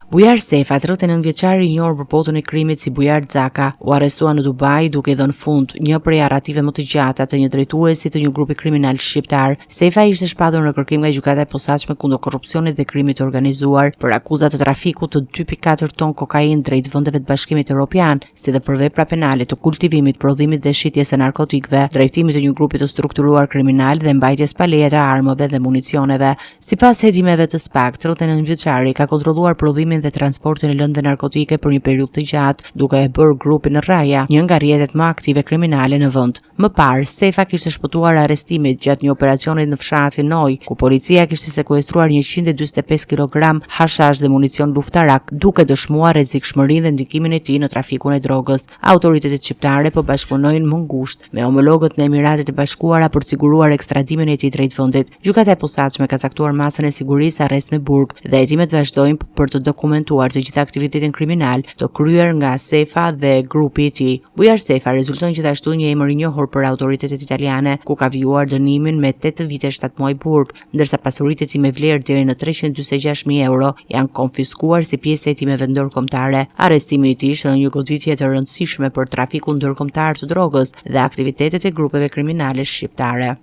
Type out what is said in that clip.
Bujar Sefa, 39 vjeçari i njohur për botën e krimit si Bujar Xhaka, u arrestua në Dubai duke dhënë fund një prej arrative më të gjata të një drejtuesi të një grupi kriminal shqiptar. Sefa ishte shpadur në kërkim nga gjykata e posaçme kundër korrupsionit dhe krimit të organizuar për akuzat të trafikut të 2.4 ton kokainë drejt vendeve të Bashkimit Evropian, si dhe për vepra penale të kultivimit, prodhimit dhe shitjes së narkotikëve, drejtimit të një grupi të strukturuar kriminal dhe mbajtjes pa leje të armëve dhe municioneve. Sipas hetimeve të SPAK, 39 vjeçari ka kontrolluar prodhimin dhe transportin e lëndëve narkotike për një periudhë të gjatë, duke e bërë grupin Raja një nga rrjetet më aktive kriminale në vend. Më parë, Sefa kishte shpëtuar arrestimit gjatë një operacioni në fshatin Noj, ku policia kishte sekuestruar 145 kg hashash dhe municion luftarak, duke dëshmuar rrezikshmërinë dhe ndikimin e tij në trafikun e drogës. Autoritetet shqiptare po bashkëpunojnë më ngushtë me homologët në Emiratet e Bashkuara për të siguruar ekstradimin e tij drejt vendit. Gjykata e posaçme ka caktuar masën e sigurisë arrest me burg dhe hetimet vazhdojnë për të dokumentuar të gjitha aktivitetin kriminal të kryer nga Sefa dhe grupi i tij. Bujar Sefa rezulton gjithashtu një emër i njohur për autoritetet italiane, ku ka vjuar dënimin me 8 vite 7 muaj burg, ndërsa pasuritë e tij me vlerë deri në 346.000 euro janë konfiskuar si pjesë e hetimeve ndërkombëtare. Arrestimi i tij shën një goditje të rëndësishme për trafikun ndërkombëtar të drogës dhe aktivitetet e grupeve kriminale shqiptare.